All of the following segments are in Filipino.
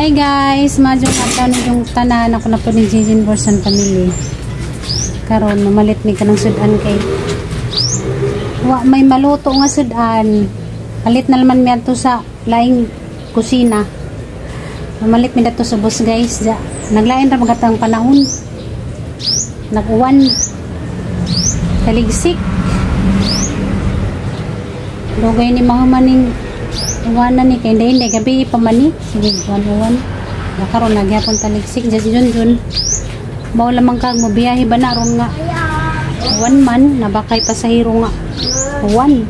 Hi guys, madyo nga yung tanan ako na po ni Jijin Borsan Family. Karon mamalit mi kanang sudan kay wa may maluto nga sudan. Palit na naman mi adto sa laing kusina. Mamalit mi dato sa bus guys. Naglain ra magatang panahon. Nag-uwan. Taligsik. Dugay ni mga maning iwanan ni kay hindi gabi pa man ni sige uwan nakaroon nagyapon taligsik jadi jun baw lamang kag mo biyahe ba na ron nga uwan man nabakay pasahero nga uwan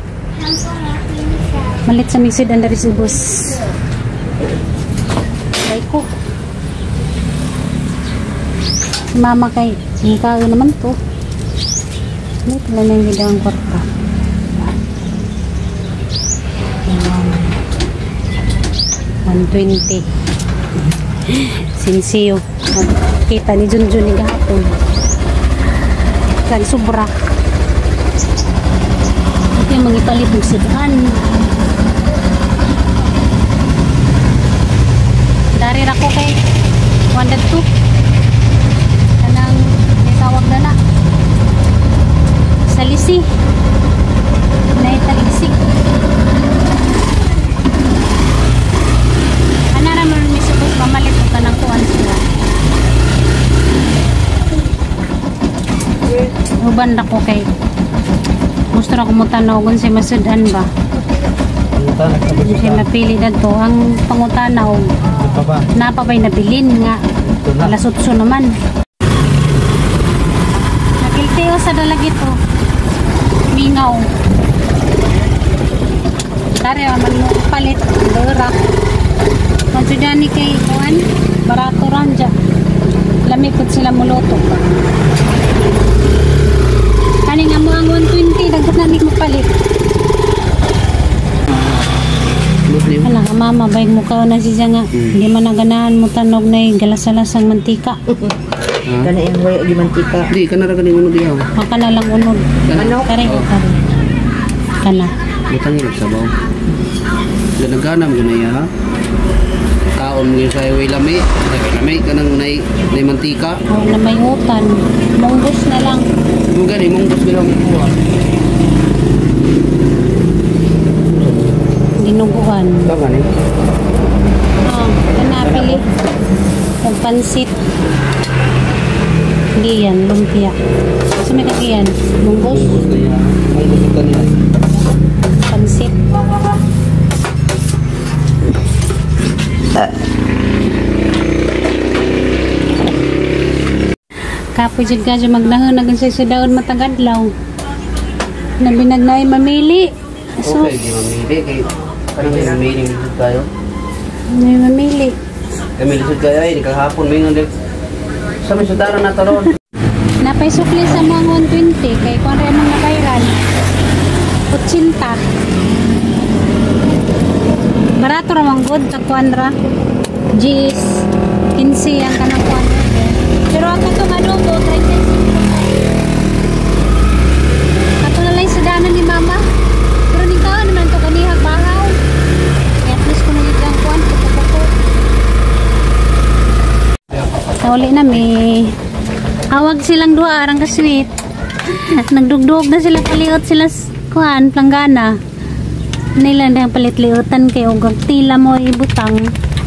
malit sa mixed and dari sa bus kay ko si mama kay mukha naman to may pala nang gidang kwarta 120 sinsiyo kita ni Junjun ni gahapon kag sobra ito yung mga ipalibog sidahan dari ako kay 102 kanang itawag na na sa lisi na italigsik mamalit ko kanang kuwan sila uban na ko kay gusto na kumutanaw kung si masudan ba kasi mapili na to ang pangutanaw napabay nabilin nga alasutso naman nakiltiyo sa dalagi to mingaw tari man mo palit berak Mansudani kay kuan barato ranja lamikot sila muluto kaning amo ang 120 dagat na ni mapalit ala ka mama bayag mo ka na siya nga hindi man naganahan mo tanog na galas-alasang mantika kana yung way di mantika di kana ra kaning unod diha maka na lang unod kare kana butang ilog sabaw ganaganam ganaya ha kaon mo yung sa iway lami kanang nay mantika na may utan munggos na lang yung gani munggos bilang buwan dinuguan tama ni kanapili kung pansit hindi yan lumpia so may kagiyan munggos munggos kanila pansit kapoy jud ka magnahon sa daon matagadlaw na binagnay mamili so okay di mamili kay parang mamili jud kayo may mamili jud kayo ay kahapon may ngon sa may sudara na taron napay sukli sa mga 120 kay kuan ra man nakairan 80 barato ra man good sa kuan ra GS 15 ang kanang kuan pero ang katong ano po 35 kato na lang sadanan ni mama pero ni kao naman to kanihag bahaw at least kung nagigang kuan nauli na may awag silang dua arang kasweet nagdugdug na sila paliot sila kuan planggana nila ang palit-liutan kay og tila mo ibutang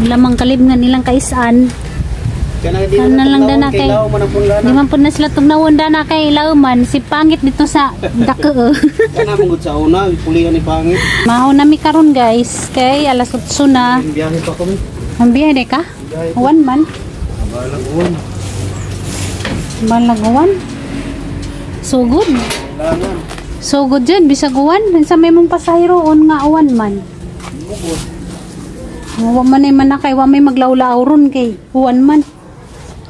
lamang kalib nga nilang kaisan kana lang dana kay di man pud na sila tugnawon dana kay lauman si pangit dito sa dako kana mong sa una pulihan ni pangit maho na mi karon guys kay alas 8 na biyahe pa kami ang biyahe ka one man balaguan so good so good dyan bisag uwan sa may mong pasahero on nga uwan man wa man ay man na kay wa may maglawlaw ron kay uwan man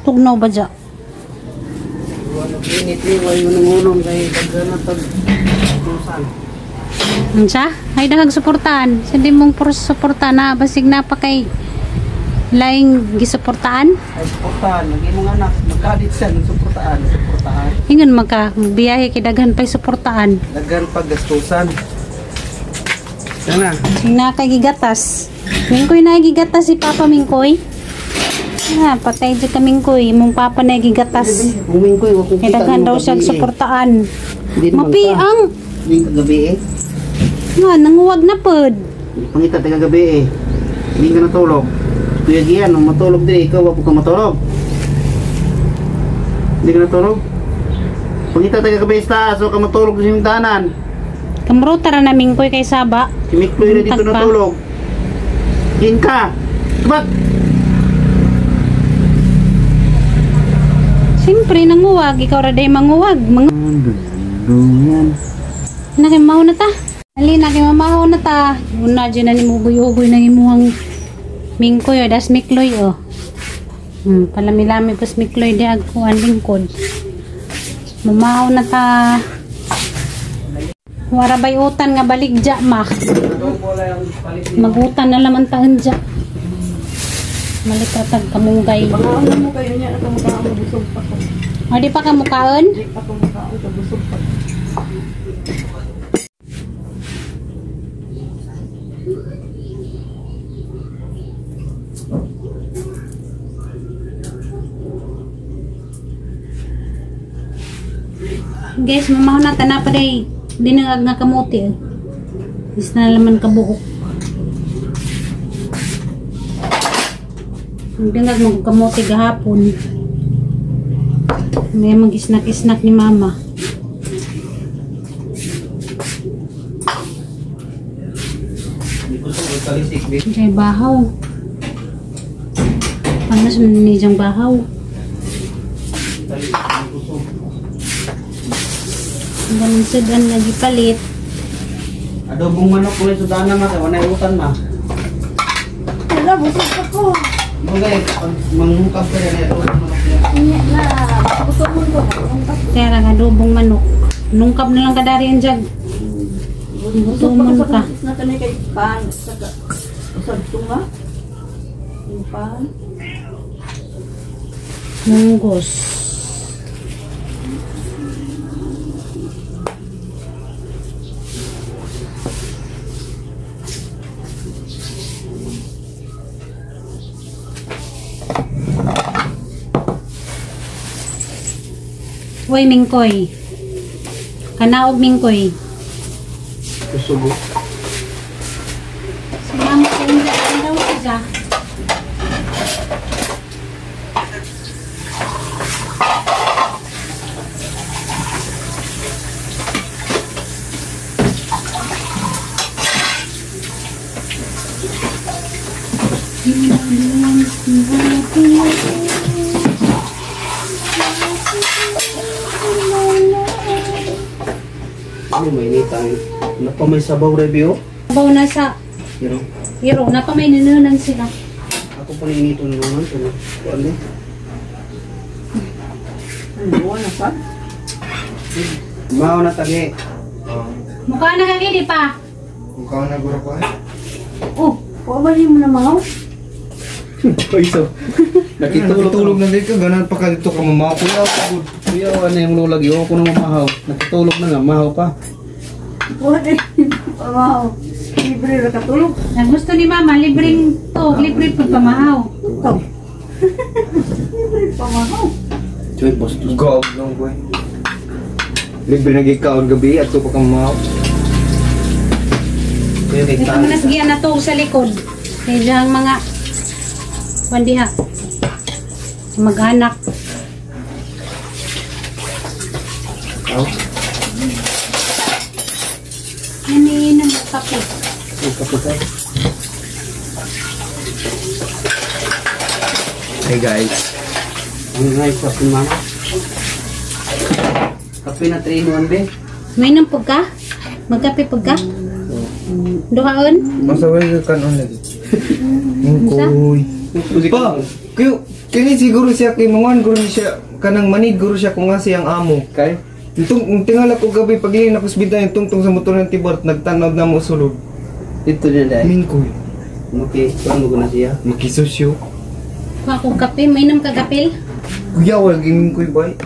tugnaw ba dya siya ay dahag suportahan hindi mong suportahan na basig na pa kay laing gisuportahan ay suportahan lagi mong anak magkadit siya ng suportahan ingon magka biyahe kay daghan pa'y suportahan daghan paggastusan sana na kay gigatas Mingkoy na gigatas si Papa Mingkoy. Patay dyan kaming koy. Mong papa na gigatas. Uming ko, kung kita Kailangan daw siya suportaan. Mapiang. Hindi kagabi eh. Nga, nanguwag na pod. Pangita tayo kagabi eh. Hindi ka natulog. Kuya Gian, nung matulog din, ikaw wapag ka matulog. Hindi ka natulog. Pangita tayo kagabi sa taas, ka matulog sa simtanan. Kamro tara naming koy kay Saba. Si Mikloy na dito Tagpa. natulog. Gian ka. Kabak! Siyempre, nanguwag. Ikaw raday manguwag. Yan. Nakimaw na ta. Ali, nakimamahaw na ta. Una dyan na ni Mugoy-ugoy na imuhang mingkoy o. Das Mikloy o. Palami-lami pas Mikloy di agkuhan lingkod. Mamahaw na ta. Warabay utan nga baligja ma. Magutan na laman taon dya. Malitatag kamunggay. Pangaon mo kayo niya na kamukhaan mo busog pa ko. O di pa kamukaon? Di pa kamukhaan ka busog pa ko. Guys, mamahaw na ta na pa day. Dinangag nga kamuti. Is na laman kabuok. Ang dingag mong kamote gahapon. May mag-isnak-isnak ni mama. Diyan bahaw. Panas mo ni diyang bahaw. Ang ganun sudan na gipalit. Adobong manok ko yung sudana ma, kaya utan ma. Wala, busog pa ko. Okay, mangungkap ka rin adobong manok niya. Inya na, busog mo ko. Kaya lang adobong manok. Nungkap na lang kadari yan dyan. Busog pa Tuman ko ka. sa kanay kay pan. Saka, usad tunga. Yung pan. Munggos. Uy, Mingkoy. Kanaog, Mingkoy. Kusubo. Siyam ko yung daan daw siya. Ano may initang? Napa may sabaw review? Baw na sa Pero, iro. Napa may ninunan sila. ako pa inito naman. Kuan din. Ano, wala pa? Mao na tagi. Mukha na kagili pa. Mukha na gura ko eh. Oh, Pabali mo na mga. Paiso. Nakitulog na din ka, ganan pa ka dito ka mamakuyaw. Kuya, ano yung lulag yun? Ako na mamahaw. Nakitulog na nga, mahaw pa. Wala din. Pamahaw. Libre na katulog. ang gusto ni mama, libreng to. Libre po pamahaw. Ito. Libre pamahaw. Choy, boss. Gawag lang ko eh. Libre na gikaon gabi at ito pa ka mamaw. Kaya kay Ito mga nasgiyan na to sa likod. Kaya diyang mga bandiha. Mag-anak. Tao. Yan ang kape. Ay, kapitay. Hey guys. Ang nice kape, mama. Kape na 3-in-1, be. May nang pagka? Magkape pagka? Duhaon? Masaway ka kanon lagi. Mungkoy. Pa, kini siguro siya kay manguan guro siya kanang manid guro siya kung nga siyang amo. Kay? Itong tingala ko gabi pag yun nakusbitan yung tungtong sa motor ng tibort nagtanaw na mo sulod. Ito din, dahil. Mingkoy. Okay, paano ko na siya? Makisosyo. Kuha kong kape. May nang kagapil? Kuya wag mingkoy bay.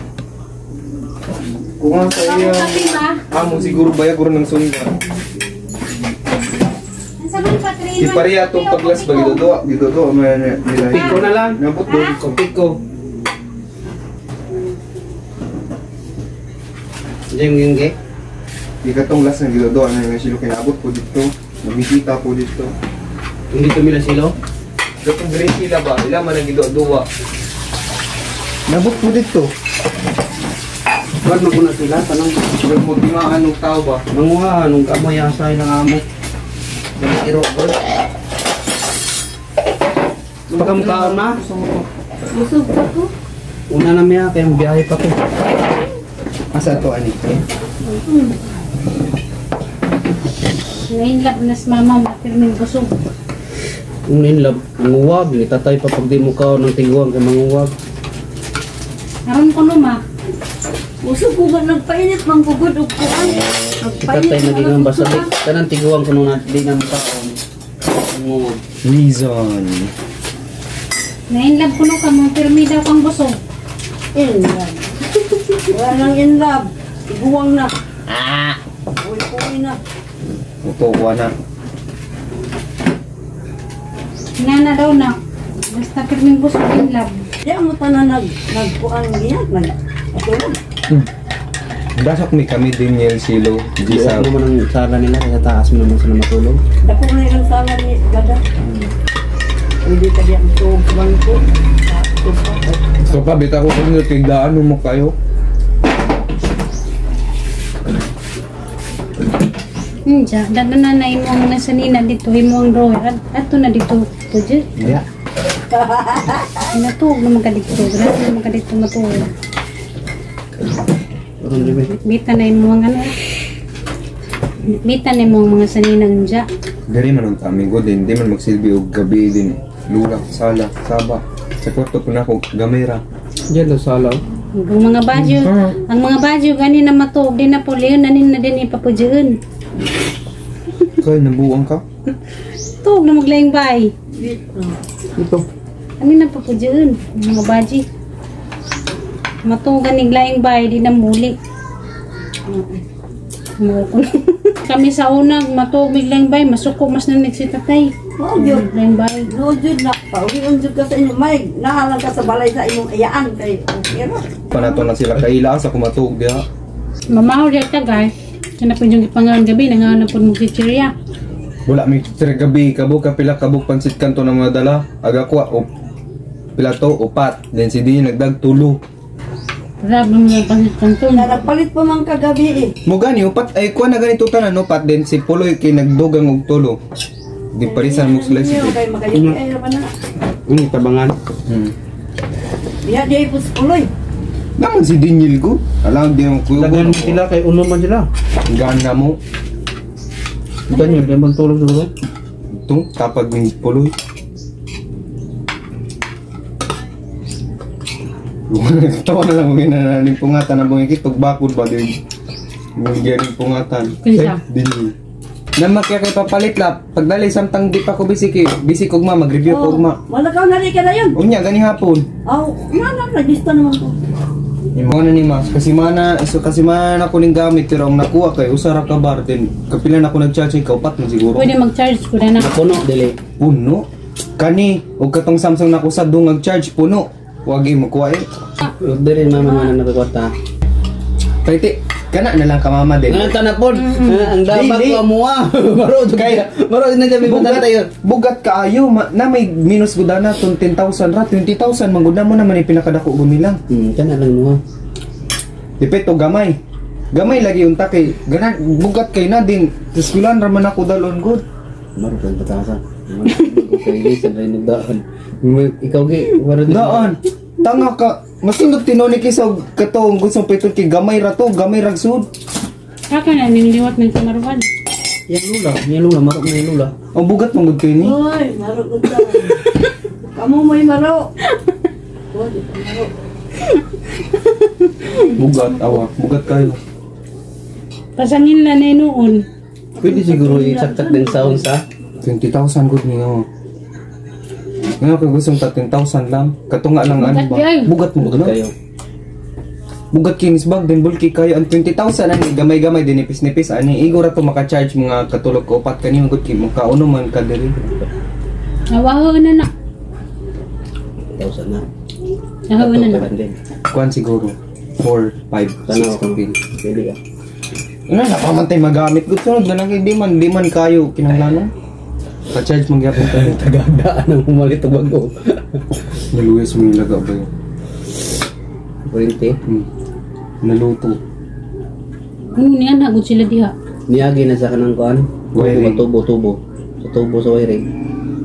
Kung nga sa Kuha iya kong kape ba? amo siguro baya guro ng sundan. Asa Si Paria itong paglas ba gidodo nila. Piko na lang. Nabot doon. Piko. Diyan yung gay. Di ka tong las na gidodo na yung silo kinabot po dito. Nabisita po dito. Hindi tumila silo. Gatong green sila ba? Ila man ang gidodo. Nabot po dito. Ba't maguna sila? Tanong. Huwag mo timaan ng tao ba? Manguha, nung kamoy asay ng amo. Dari iro ko. Pagkamukhaan na. Busog ka ko. Una na miya, kaya biyahe pa ko. Asa to ani? Ngayon lang na si mama, pirming busog. Kung inlab, manguwag. Tatay pa pag di mo ka ng tiguang kay manguwag. Naroon ko luma. Busog ko ba nagpainit mang gugod og kuan. Si tatay naging ang basalik. Kanang tiguang ko nung di na makaon. Manguwag. Reason. Ngayon lang ko ka mo, pirmi daw kang busog. In love. Wala nang in love. Buwang na. Uy na. Uto ko na. Nana daw na. Basta pirming busog in love. Diya mo tanan nagkuan giyan nagtulog. Dasok mi kami din yung silo. Di Di sa naman ang sala nila. Sa taas mo naman sila matulog. Dako na yung sala ni Gada. Hindi ka diyan to bangko. So pa bita ko kung tigdaan mo kayo. Diya, dada na na imong nasa nina dito, imong drawer. Ato na dito. Ito dyan. Yeah. Natuog naman ka dito. Grabe naman ka dito matuog. Parang libe. Bita na imong ano. Bita na imong mga saninang dya. Gari man ang kami ko din. Di man magsilbi o gabi din. Lula, sala, saba. Sa kwarto ko na ako gamera. Diyan daw sala. Ang mga badyo, ang mga badyo gani na matuog din na po leon nanin na din ipapudyoon. Kaya nabuang ka? Tuog na maglayang bay. Ito. Ano na papudyoon? Mga badyo. Matuog ganing layang bay di na muli. Kami sa unang matuog miglayang bay, masuko mas na nagsitatay. Oh, yun. Layang bay. No, jud na. Paulion jud ka sa inyo. May nahalang ka sa balay sa imong ayaan kay Pero. Panato na sila kaila sa kumatuog diha. Mamahaw diya ka guys. Kaya po yung ipangalan gabi, nangahan po mong chichirya. Wala mi tira gabi kabuk kapila kabuk pansit kanto na mga dala. Aga ko o pila to upat. Then si di nagdag tulo. Grabe mo yung pansit-kanton. Nagpalit pa man kagabi eh. Mo gani upat ay kuha na ganito tanan upat then si Puloy kay nagdugang og tulo. Di parisan mo sila si. Kay magayon ay naman na. Ini tabangan. Diya diya ipuspuloy. Naman si Daniel ko. Alam di mo kuya. Lagyan mo sila kay uno man sila. Gana mo. Daniel, di bang tulog siguro? Ito, tapag ng Puloy. Tawa na lang mga nananing pungatan na mga kitog bakod ba din. Mga garing pungatan. Kinsa? Dili. Naman kaya kay papalit la. Pagdali samtang di pa ko bisik bisik ugma mag-review ko ugma. Wala ka na rin ka na yun. Unya gani hapon. Aw, mana nagista naman ko. Yung mga ni Mas kasi mana ako ning gamit pero ang nakuha kay usara ka bar din. Kapila na ako nag-charge ka upat na siguro. Pwede mag-charge ko na na. Napuno, dili. Puno. Kani og katong Samsung na ko sa dung nag-charge puno. Wagi mo kuha eh. Dili mama nga na nagkakwarta. Pwede, kana na lang ka mama din. Ngayon tanapon, ang dapat Dili. ko amuha. Maro din na sabi mo tayo. Bugat kaayo na may minus gudana tong 10,000 ra 20,000 mangguna mo naman pinakadako gumilang. Kana lang mo. Dipet o gamay. Gamay lagi unta kay gana bugat kay na din. Eskwelahan ra man ako dalon good. Maro kang patasa. Kay Lisa rin nagdaan. Ikaw gi, maro din. Daan. Tanga ka. Masindot tinoni kisog katong gusto pito kay gamay ra to, gamay ra sud. Kaka na niliwat ng kamaruan. Yang lula, maro na yung lula. Ang bugat mong gud kay ni. Oy, maro ko ta. Kamu mo'y maro. Oy, maro. Bugat awa, bugat kayo. Pasangin na na noon. Pwede siguro isaksak din sa unsa. 20,000 gud ni oh. Ngayon kung gusto 13,000 lang. Katunga lang ano ba? Bugat Bugat mo Bugat no? kayo. bugat kings bag din bulky kayo ang 20,000 ani gamay-gamay din nipis-nipis ani igora to maka-charge mga katulog ko upat kanimo gud kay mo kauno man ka diri. Awaho na na. 1,000 na. Awaho na na. Kuan siguro 4, 5, Tanaw 6 ko. pin. Pwede ka. Ano na pamantay magamit gud sunod na lang di man kayo kinahanglan. Pa-charge mo gyapon tayo. Tagadaan ang umalit og bago. Naluyas mo yung laga ba yun? Kurente. Naluto. Ano niyan hagod sila diha. Niyagi na sa kanang kuan. Wiring. Tubo. Sa tubo sa wiring.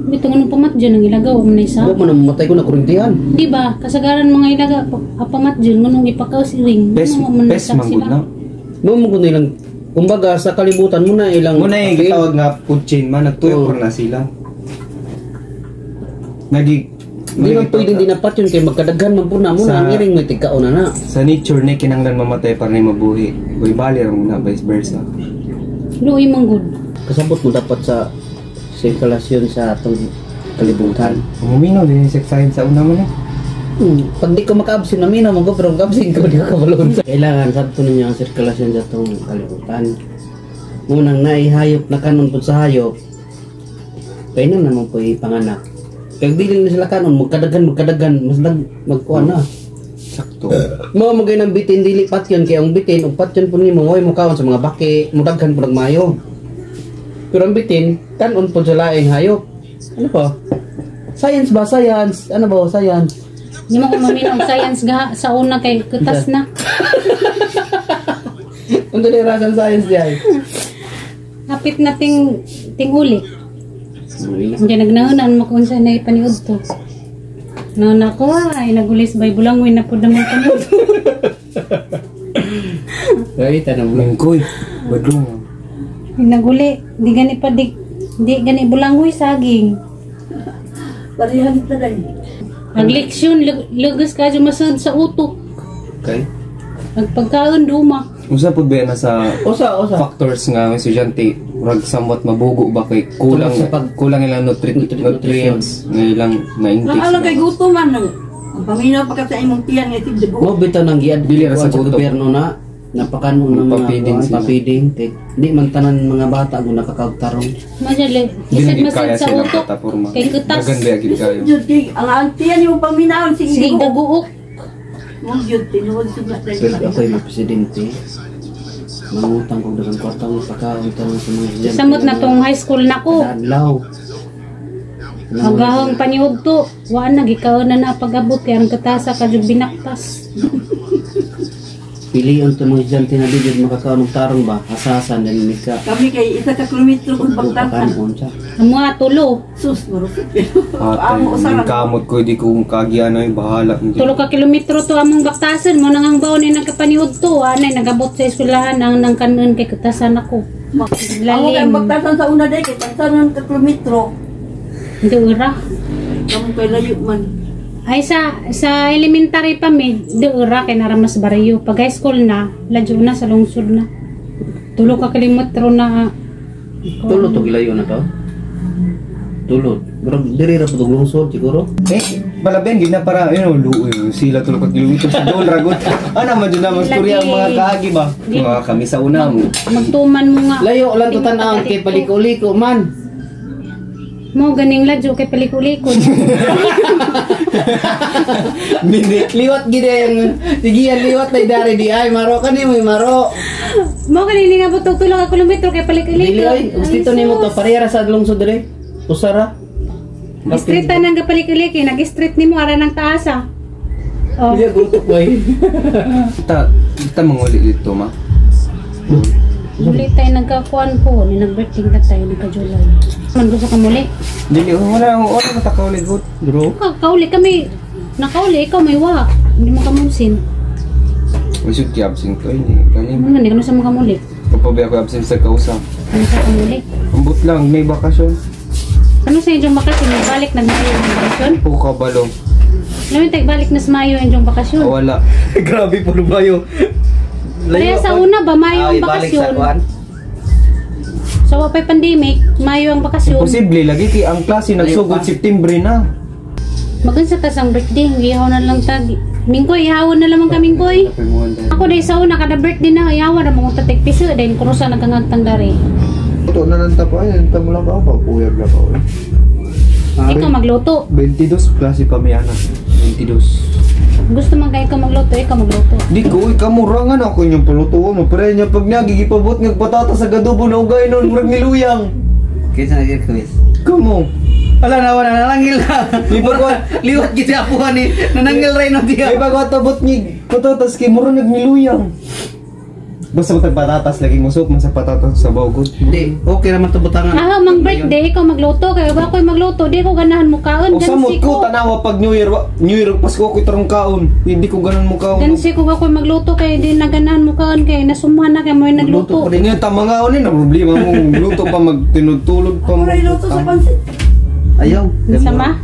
Dito nga pamat dyan ang ilagaw mo na isa. Huwag mo na mamatay ko na kurintihan. Di ba? Kasagaran mga ilaga apamat dyan ngunong ipakaw si ring. Pes manggod na. Mo mo nilang kumbaga sa kalibutan mo na ilang Muna yung gitawag nga food chain man, nagtuyo na sila. Di man pwedeng dinapat yun kay magkadaghan man po na mo na ang iring may tigkaon na. Sa nature ni kinanglan mamatay para na mabuhi. Uy, bali rin na vice versa. Luoy manggod. Kasabot mo dapat sa sirkulasyon sa atong kalibutan. Umumino din yung sex science sa una mo na. Pag di ko maka-absent na mina mo ko pero maka-absent ko di ko kabalon. Kailangan sabto ninyo ang sirkulasyon sa atong kalibutan. Unang naihayop na kanon po sa hayop. Kailan naman po ipanganak. Kaya dili na sila kanon magkadagan mas magkuha na. Sakto. Mo magay ng bitin dili patyon kay ang bitin ug patyon po nimo way mo kaon sa mga baki mudaghan po nagmayo. Pero ang bitin kanon po sa laing hayop. Ano pa? Science ba? Science. Ano ba? Science. Di mo ko maminaw science ga sa una kay kutas na. Unto ni rasan science diay. Hapit na ting uli. Hindi nagnahunan mo kung saan na ipaniod to. Noon ako ay nagulis bay bulangoy na po naman panood. Ay tanong lang. Lingkoy. Badung. Naguli. Di gani bulangoy saging. Parihagit na dahil. Nagleksyon, lugas ka dyan masad sa utok. Okay. Nagpagkaon duma. Usa po ba na sa Osa. factors nga ang estudyante rag somewhat mabugo ba kay kulang Tungkol sa kulang ilang nutrients nga ilang na-intake. Alam kay gusto man ang paminaw pa ka sa imong tiyan nga tibde Mo bitaw nang giad Dili ra sa sa gutom. gobyerno na napakanon ng mga Papiding sila. papiding kay di man tanan mga bata mo nakakagtarong. Madali. Hindi Isad na masad kaya sa sila utok. plataforma. Kay kutas. Maganda gid kayo. Jud ang tiyan yung paminaw Sige, sige ko. gaguok. Mong jud tinuod sila Pero dahil. ako yung presidente. Mangutang ko dagang kwarta mo pagkaon tayo sa mga estudyante. Samot na tong high school na ko. Adlaw. Hanggang paniog to. Waan na, gikaon na pag-abot. Kaya ang katasa ka dyan binaktas. Pilion to mga estudyante na di jud makakaon og tarong ba? Hasasan din mika. Kami kay isa ka kilometro kung pagtasan. Pagtakan sa. Ang mga tulo. Sus, marupit. Atay, yung kamot ko di ko kagiano ay bahala. Tulo ka kilometro to among baktasan. Mo nang ang baon ay nagkapaniog to. Anay, nagabot sa eskwelahan ang kanon kay katasan ako. Ako kay Lalim. pagtasan sa una day kay pagtasan ka kilometro. Hindi ura. Kamu kay layo man. Ay sa elementary pa doora kay naramas barayo. Pag high school na, ladyo na sa lungsod na. Tulo ka kilometro na. Tulot to gilayo na to. Tulot. Pero diri ra pud lungsod siguro. Balaben gid na para luoy sila tulog ka kilometro sa dol ragot. Ana man jud na masturya ang mga kaagi ba. Mga kami sa una mo. Magtuman mo nga. Layo lang to tan-aw kay paliko-liko man. Mo ganing ladyo kay paliko-liko. Liwat gid yung tigian liwat na dari di ay maro kani mo maro. Mo ganing nga butog tulo ka kilometro kay paliko-liko. Dili ay gusto nimo to parehara sa lungsod dire. Usara. Street nang gapaliko-liko, nag-street nimo ara nang taasa. Oh. Dili gutok way. Kita manguli dito ma. Muli tayo nagkakuan po, ni nag-birthday na tayo, nagka-July. Man gusto ka muli? Dili wala mo matakauli gud. Bro. Kauli kami, nakauli, ikaw may wa. Hindi mo kamunsin. Usod ki absent ko ini. Kani Ano nga, sa mga muli? papabi ako absent sa kausap. Ano sa kamuli? Ambot lang may bakasyon. Ano sa inyong bakasyon? May balik nag-mayo yung bakasyon? Puka balo. Alam mo tayo balik na sa mayo yung bakasyon? Wala. Grabe po bayo. Kaya sa una ba, mayo ang bakasyon? So, wapay pandemic, mayo ang bakasyon. Posible lagi ki ang klase nagsugod September na. Magan sa tasang birthday, giyaw na lang tagi. Mingkoy, ihawon na lamang ka Mingkoy. Ako dahil sa una, kada birthday na, ihawon na mga tatig piso. Dahil kurusa nagkangagtang dari. Ito na lang tapo. Ay, nanta mo lang ba ako? Puyag lang ako. Ikaw magluto. 22 klase pa may anak. 22. Gusto man kayo ikaw magluto, ikaw magluto. Di ko, kamurangan ako yung palutuon. Pero niya pag nagigipabot ng patatas sa gadubo na ugay nun, murag niluyang. Kaysa nag-request. Kamo. Wala na, nanangil na. Liwat kita apuhan ni, nanangil rin na diya. May bago tabot ni patatas kay murag niluyang. Basta mo patatas, laging musok man sa patatas sa bawgod. Hindi, okay naman ito butangan. Mang birthday, ikaw magluto. Kaya ba ako'y magluto, di ko ganahan mo kaon. O samot ko, tanawa pag New Year, Pasko ako'y tarong kaon. Hindi ko ganan mo kaon. Gansi ko ako'y magluto, kaya di naganahan mo kaon. Kaya nasumuhan na, kaya mo'y nagluto. Hindi nga tama nga na problema mo. Luto pa, magtinutulog pa mo. Ako rin luto sa pansit. Ayaw. Sama?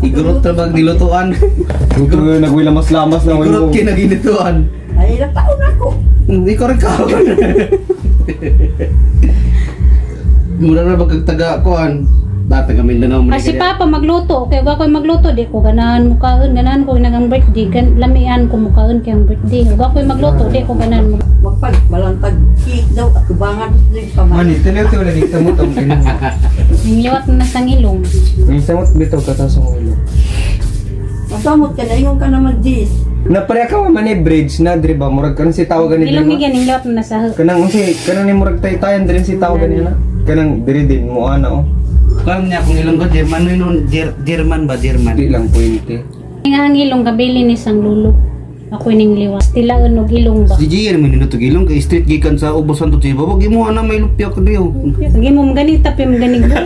Igurot na bang nilutuan. Luto nga, nagwilamas-lamas na. Igurot kinaginituan. Ay, ilang taon ako. Hindi ko rin kaon. Muna na magkagtaga-kuan. Dati kami na naman. Kasi Papa magluto, kaya ba ako'y magluto, di ko ganahan mo kaon. Ganahan ko nagang birthday, lamian ko mo kaon kaya ang birthday. Kaya ba ako'y magluto, di ko ganahan mo. Magpagbalantag cake daw at tubangan din pa man. Mani, tinaw-tiyo lang yung samot ang kinang. Ningliwat na sang ilong. Yung samot bitaw katasong ulo. Masamot ka na, yung ka naman Jis. Napareha ka man bridge na, di ba? Murag ka na si tawagan ni Ilong niya, ningliwat na sa Kanang ni murag tay-tayan din si tawagan niya na. Kanang diri din mo ana oh. Kalam niya kung ilang ko, German nun, German ba, German? Di lang puwente. Nga ang ilong, kabili ni sang lulo. Ako'y ningliwat. Stilaan og ilong ba? Si Gia naman ninutog ilong, kay street gikan sa ubusan to siya. Babag mo na may lupya ko diyo. Sige mo ganita, pero maganig ba?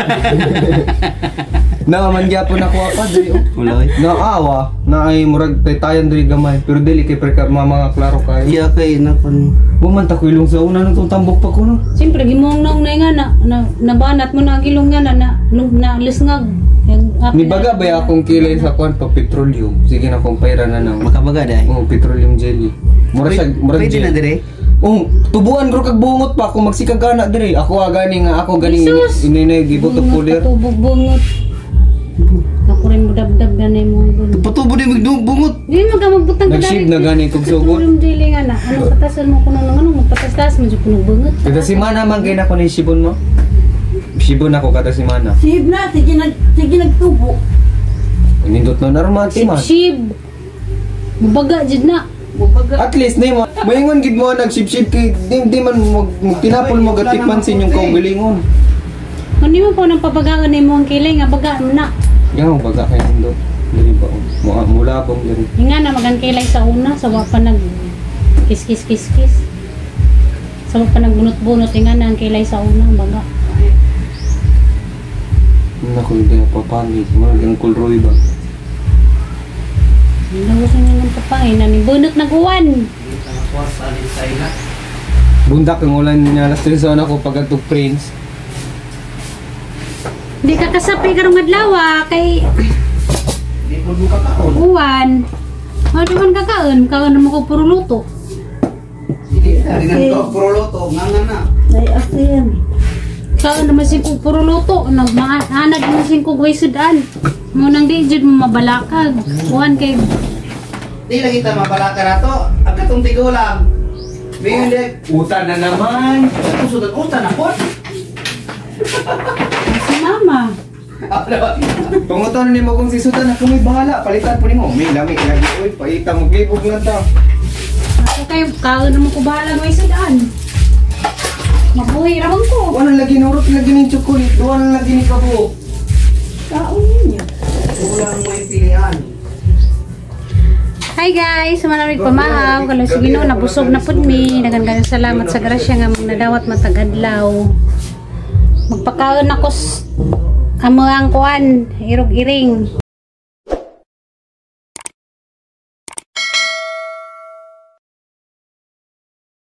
Naman gyapon ako apa diri oh. Wala eh. Naawa na ay murag tay-tayan diri gamay pero dili kay pre mga klaro kay. Iya kay napan. Buman ta ko ilong sa una nang tambok pa ko no. Siyempre, gimong naong na nga nabanat mo na ang ilong nga na lisngag. Ni baga ba akong kilay sa kwan pa petroleum. Sige na kong pera na nang. Makabaga dai. Oh, petroleum jelly. Murag Pwede na dire. Oh, tubuan ro kag bungot pa ako magsikag ana diri. Ako gani nga ako gani Jesus! inay gibot og pulir. Katubog bungot. Ako rin mo dabdab ganay mo bungot. Patubo di magdubungot. Di mo ka magbutang ka Nag-shave na gani kog sugot. Tulong dili nga na. Ano patasan mo kuno ng ano magpatastas mo jud kuno bungot. Kada si Mana man kay nako ni Shibon mo. Shibon ako kada si Mana. Sihib na, sige nagtubo. Inindot na narmati man. Shib. Mubaga jud na. At least na mo. Moingon gid mo nag-ship-ship kay di man magtinapol mo gatikman sin yung kaugalingon. Hindi mo po nang papagaon ni mo ang kilay nga baga mo na. Yang baga kay indot. Dili ba? Mula bang diri. Nga na magang kilay sa una, sa wa pa nag kis. Sa wa pa nagbunot-bunot nga na ang kilay sa una, baga. Nako hindi pa panig. Mga kulroy ba? Nagusin nga ng papangin na ni bunot nag-uwan. Bundak ang ulan niya alas 3 sa ako pag atog prince. Di ka kasapi karong adlaw kay Di po mo kakaon. uwan. Di man kakaon, kaon mo ko puro luto. Sige, dengan ko puro loto, nga na. Ay, asin. Kaon naman sin ko puro luto, nagmaanad mo sin ko guay sudan. Mo nang di jud mo mabalakag. Uwan kay Di lagi kita mabalaka na to. Ang katong tigulang. May hindi. Utan na naman. Susunod utan ako. si mama. Tungutan ni mo kung sisutan na may bahala. Palitan po ni mo. May lami lagi. Uy, paita mo glibog na ta. Ako kayo, kaon naman ko bahala guay sudan. Mabuhay ramang ko. Walang lagi nurot lagi ng chocolate. Walang lagi ni kabo. Taon ninyo. Kulang mo yung pilihan. Hi guys, maraming pamahaw. Kalau sige no, nabusog na pud mi. Dagan kayong salamat sa grasya nga nadawat matagadlaw. Magpakaon ako amo ang kuan, irog-iring.